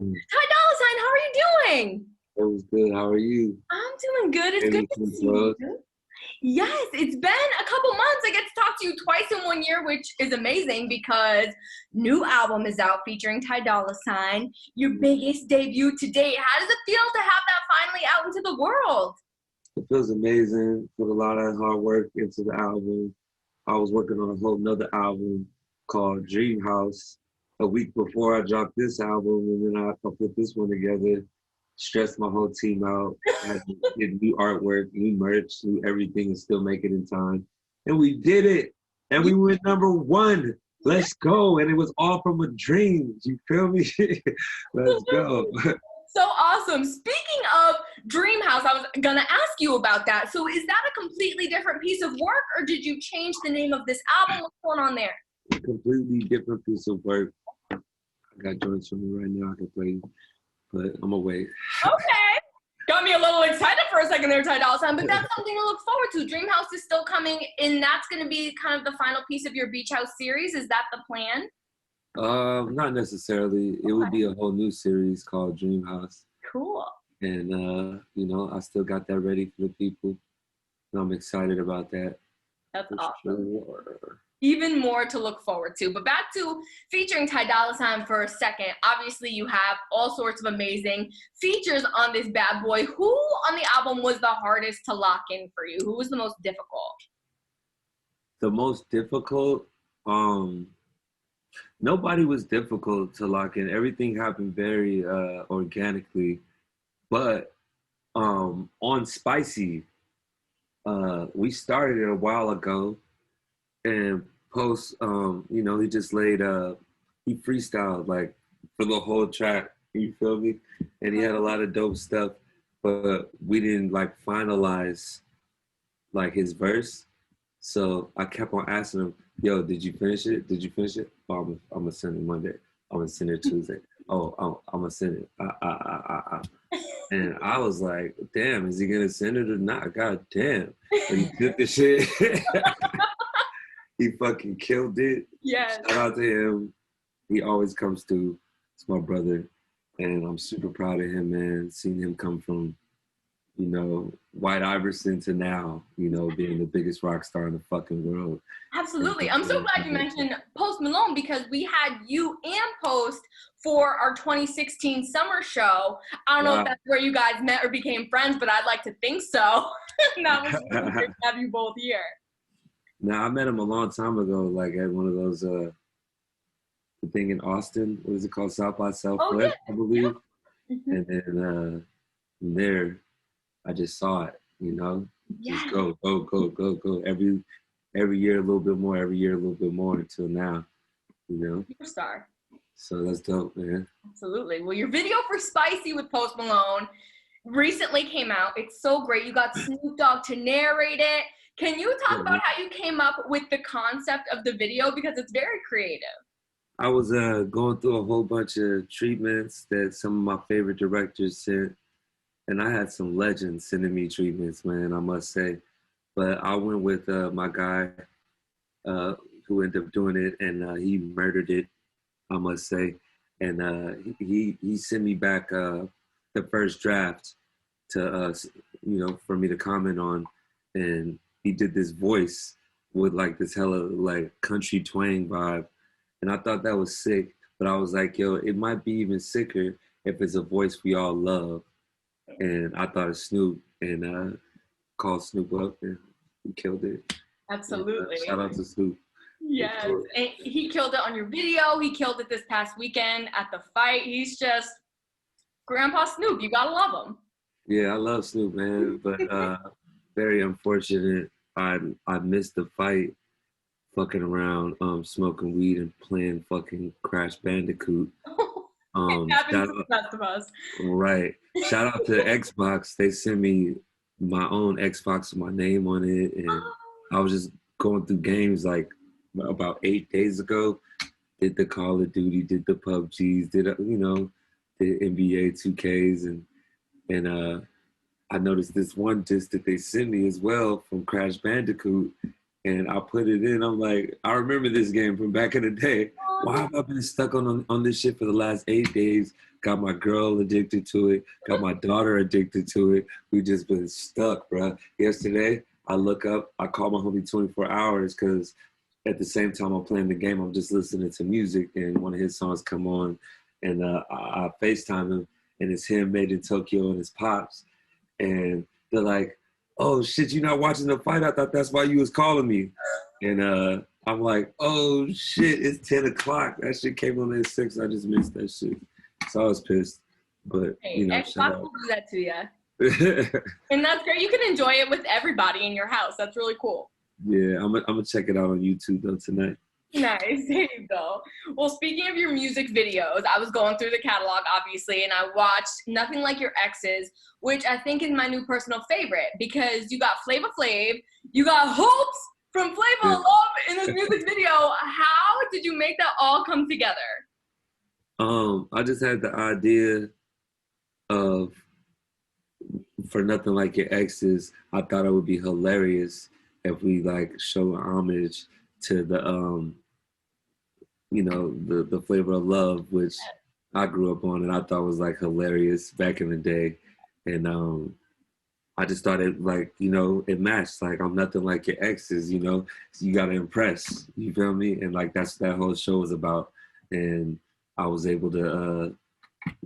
Mm. Ty Dolla Sign, how are you doing? It was good. How are you? I'm doing good. It's good to Everything see well? you. Yes, it's been a couple months. I get to talk to you twice in 1 year, which is amazing because new album is out featuring Ty Dolla Sign, your biggest debut to date. How does it feel to have that finally out into the world? It feels amazing. Put a lot of hard work into the album. I was working on a whole nother album called Dream House a week before I dropped this album, and then I put this one together. Stressed my whole team out. Had to get new artwork, new merch, new everything, and still make it in time. And we did it. And we went #1. Let's go. And it was all from a dream. You feel me? Let's go. So awesome. Speaking of Dream House, I was gonna ask you about that. So is that a completely different piece of work, or did you change the name of this album? What's going on there? Completely different piece of work. I got joints from me right now I can play, but I'm gonna wait. Okay. Got me a little excited for a second there, Ty Dolla Sign, but that's something to look forward to. Dream House is still coming, and that's going to be kind of the final piece of your Beach House series. Is that the plan? Not necessarily. It would be a whole new series called Dream House. Cool. And I still got that ready for the people. And I'm excited about that. That's awesome. Sure. Even more to look forward to. But back to featuring Ty Dolla Sign for a second. Obviously, you have all sorts of amazing features on this bad boy. Who on the album was the hardest to lock in for you? Who was the most difficult? The most difficult? Nobody was difficult to lock in. Everything happened very organically. But on Spicy, we started it a while ago. And Post, he just he freestyled like for the whole track, you feel me? And he had a lot of dope stuff, but we didn't like finalize like his verse. So I kept on asking him, yo, did you finish it? Did you finish it? Oh, I'm gonna send it Monday. I'm gonna send it Tuesday. I'm gonna send it. And I was like, damn, is he gonna send it or not? God damn. But he took the shit. He fucking killed it. Yeah. Shout out to him. He always comes through. It's my brother. And I'm super proud of him, man. Seeing him come from, White Iverson to now, being the biggest rock star in the fucking world. Absolutely. I'm so glad you mentioned Post Malone because we had you and Post for our 2016 summer show. I don't know if that's where you guys met or became friends, but I'd like to think so. And that was really great to have you both here. Now, I met him a long time ago, like at one of those, the thing in Austin, what is it called? South by Southwest, I believe. Yeah. And then from there, I just saw it, just go. Every year a little bit more, every year a little bit more until now, Superstar. So that's dope, man. Absolutely. Well, your video for Spicy with Post Malone recently came out. It's so great. You got Snoop Dogg to narrate it. Can you talk about how you came up with the concept of the video? Because it's very creative. I was going through a whole bunch of treatments that some of my favorite directors sent. And I had some legends sending me treatments, man, I must say. But I went with my guy who ended up doing it, and he murdered it, I must say. And he sent me back the first draft to, for me to comment on. And he did this voice with like this hella like country twang vibe. And I thought that was sick, but I was like, yo, it might be even sicker if it's a voice we all love. And I thought of Snoop and called Snoop up and he killed it. Absolutely. And, shout out to Snoop. Yes, and he killed it on your video. He killed it this past weekend at the fight. He's just Grandpa Snoop. You gotta love him. Yeah, I love Snoop, man, but very unfortunate. I missed the fight, fucking around, smoking weed and playing fucking Crash Bandicoot. It happens to the best of us. Right. Shout out to Xbox. They sent me my own Xbox with my name on it, and I was just going through games like about 8 days ago. Did the Call of Duty, did the PUBGs, did the NBA 2Ks, and I noticed this one disc that they sent me as well from Crash Bandicoot, and I put it in. I'm like, I remember this game from back in the day. Why have I been stuck on this shit for the last 8 days? Got my girl addicted to it. Got my daughter addicted to it. We just been stuck, bro. Yesterday, I look up. I call my homie 24 hours because at the same time I'm playing the game, I'm just listening to music, and one of his songs come on, and I FaceTime him, and it's him, Made in Tokyo, and his pops, and they're like, "Oh shit, you not watching the fight? I thought that's why you was calling me." And I'm like, "Oh shit, it's 10 o'clock. That shit came on at 6. I just missed that shit." So I was pissed, but hey, Xbox will do that to you. And that's great. You can enjoy it with everybody in your house. That's really cool. Yeah, I'm gonna check it out on YouTube though tonight. Nice, there you go. Well, speaking of your music videos, I was going through the catalog, obviously, and I watched Nothing Like Your Exes, which I think is my new personal favorite because you got Flava Flav, you got Hoops from Flava Love in this music video. How did you make that all come together? I just had the idea of, for Nothing Like Your Exes, I thought it would be hilarious if we like show homage to the the Flavor of Love, which I grew up on and I thought was like hilarious back in the day. And I just thought it like, it matched. Like, I'm nothing like your exes, so you gotta impress. You feel me? And like that whole show was about. And I was able to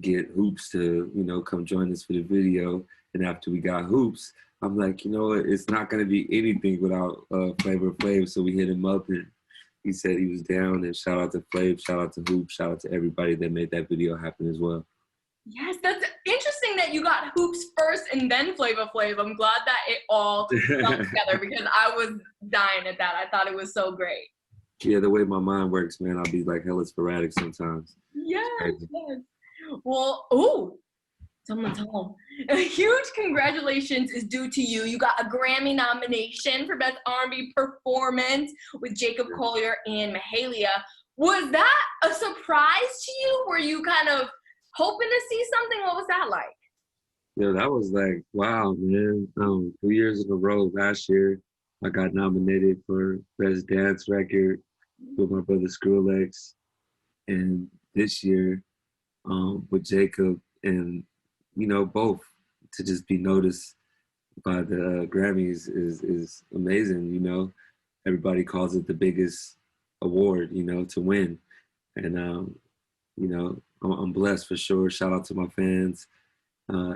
get Hoops to, come join us for the video. And after we got Hoops, I'm like, it's not gonna be anything without Flavor Flav. So we hit him up and he said he was down. And shout out to Flav, shout out to Hoops, shout out to everybody that made that video happen as well. Yes, that's interesting that you got Hoops first and then Flava Flav. I'm glad that it all come together because I was dying at that. I thought it was so great. Yeah, the way my mind works, man, I'll be like hella sporadic sometimes. Yes, yes. Well, someone's home. A huge congratulations is due to you. You got a Grammy nomination for Best R&B Performance with Jacob Collier and Mahalia. Was that a surprise to you? Were you kind of hoping to see something? What was that like? Yeah, that was like, wow, man. 2 years in a row. Last year, I got nominated for Best Dance Record with my brother Skrillex. And this year, with Jacob, and, both to just be noticed by the Grammys is amazing, Everybody calls it the biggest award, to win. And, I'm blessed for sure. Shout out to my fans,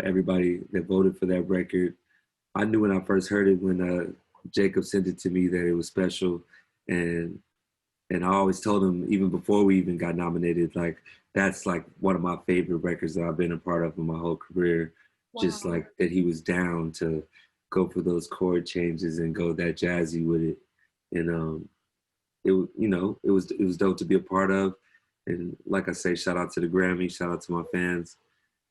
everybody that voted for that record. I knew when I first heard it, when Jacob sent it to me, that it was special. And I always told him, even before we even got nominated, like, that's like one of my favorite records that I've been a part of in my whole career. Wow. Just like that he was down to go for those chord changes and go that jazzy with it. And it was dope to be a part of. And like I say, shout out to the Grammy, shout out to my fans,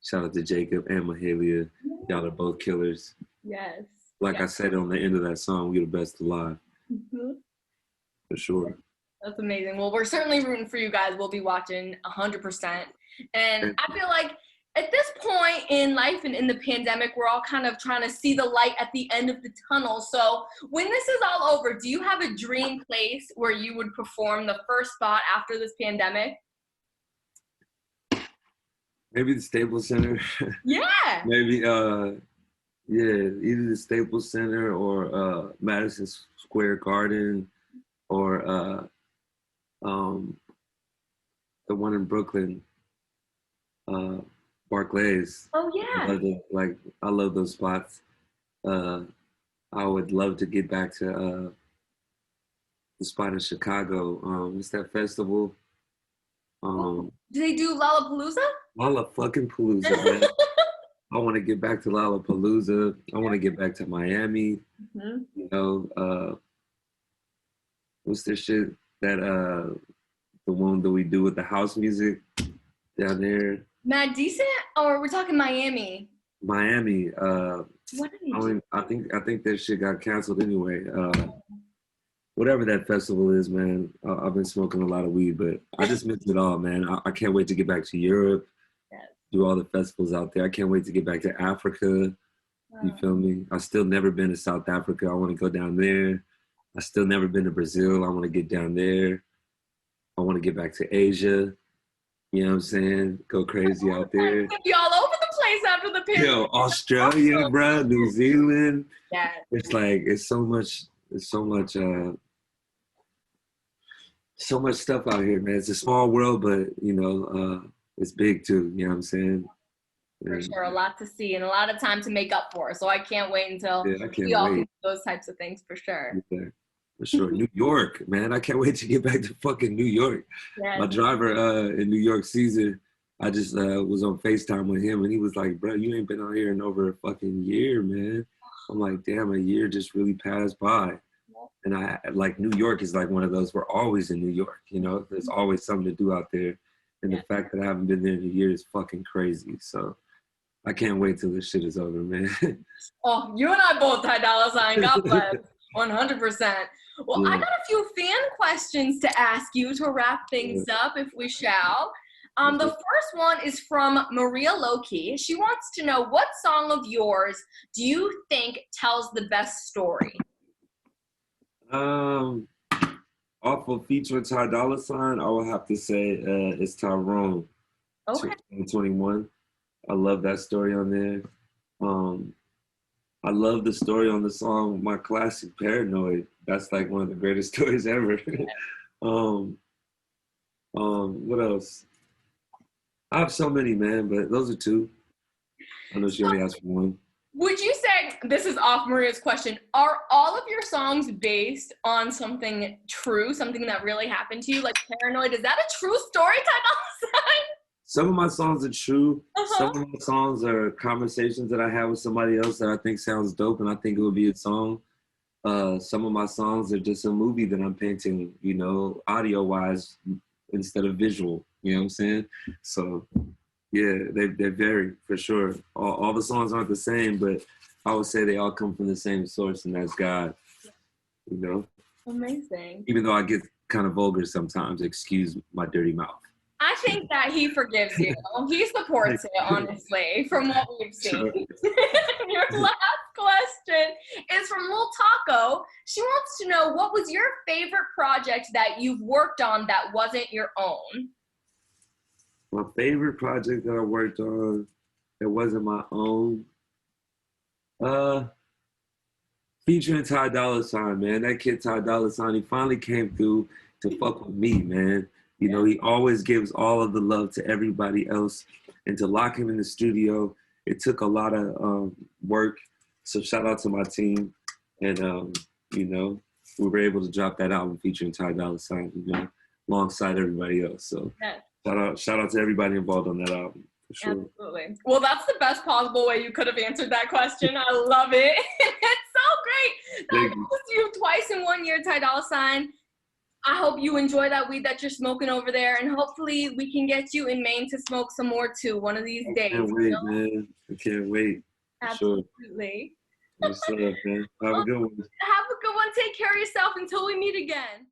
shout out to Jacob and Mahalia. Y'all are both killers. Yes. Like I said on the end of that song, we're the best alive. Mm-hmm. For sure. That's amazing. Well, we're certainly rooting for you guys. We'll be watching 100%. And I feel like at this point in life and in the pandemic, we're all kind of trying to see the light at the end of the tunnel. So when this is all over, do you have a dream place where you would perform the first spot after this pandemic? Maybe the Staples Center. Yeah. Maybe, either the Staples Center or Madison Square Garden or the one in Brooklyn, Barclays. Oh yeah. I love those spots. I would love to get back to the spot in Chicago. What's that festival? Do they do Lollapalooza? Lollapalooza, man. I want to get back to Lollapalooza. I want to get back to Miami. Mm-hmm. What's this shit that the one that we do with the house music down there? Mad Decent, or we're talking Miami? Miami. What are I think that shit got canceled anyway. Whatever that festival is, man. I've been smoking a lot of weed, but I just missed it all, man. I can't wait to get back to Europe, do all the festivals out there. I can't wait to get back to Africa. You feel me? I've still never been to South Africa. I want to go down there. I still never been to Brazil. I want to get down there. I want to get back to Asia. You know what I'm saying? Go crazy out there. Be all over the place after the pandemic. Yo, Australia, bro, New Zealand. Yeah. It's like so much stuff out here, man. It's a small world, but you know, it's big too. You know what I'm saying? For sure, a lot to see and a lot of time to make up for. So I can't wait until we all can do those types of things for sure. Yeah, for sure. New York, man. I can't wait to get back to fucking New York. Yes. My driver in New York sees it. I just was on FaceTime with him and he was like, bro, you ain't been out here in over a fucking year, man. I'm like, damn, a year just really passed by. And I like New York is like one of those, we're always in New York, you know, there's always something to do out there. And the fact that I haven't been there in a year is fucking crazy. So I can't wait till this shit is over, man. Oh, you and I both, Ty Dolla Sign. God bless. 100%. Well, I got a few fan questions to ask you to wrap things up, if we shall. The first one is from Maria Lowkey. She wants to know, what song of yours do you think tells the best story? Off of featuring Ty Dolla Sign, I would have to say it's Tyrone. Okay. 2021. I love that story on there. I love the story on the song My Classic Paranoid. That's like one of the greatest stories ever. What else? I have so many, man, but those are two. I know she only asked for one. Would you say, this is off Maria's question, are all of your songs based on something true, something that really happened to you? Like Paranoid, is that a true story, Ty Dolla Sign? Some of my songs are true. Some of my songs are conversations that I had with somebody else that I think sounds dope and I think it would be a song. Some of my songs are just a movie that I'm painting, you know, audio-wise instead of visual, you know what I'm saying? So, yeah, they vary for sure. All the songs aren't the same, but I would say they all come from the same source, and that's God, you know? Amazing. Even though I get kind of vulgar sometimes, excuse my dirty mouth. I think that he forgives you. He supports it, honestly, from what we've seen. Sure. Your last question is from Lil Taco. She wants to know, what was your favorite project that you've worked on that wasn't your own? My favorite project that I worked on that wasn't my own? Featuring Ty Dolla Sign, man. That kid Ty Dolla Sign, he finally came through to fuck with me, man. You know, he always gives all of the love to everybody else. And to lock him in the studio, it took a lot of work. So shout out to my team. And, you know, we were able to drop that album featuring Ty Dolla Sign, you know, alongside everybody else. So shout out to everybody involved on that album. For sure. Absolutely. Well, that's the best possible way you could have answered that question. I love it. It's so great. That was you twice in 1 year, Ty Dolla Sign. I hope you enjoy that weed that you're smoking over there, and hopefully we can get you in Maine to smoke some more too one of these days. I can't wait, man. I can't wait. Absolutely. Sure. What's up, man? Have a good one. Have a good one. Take care of yourself until we meet again.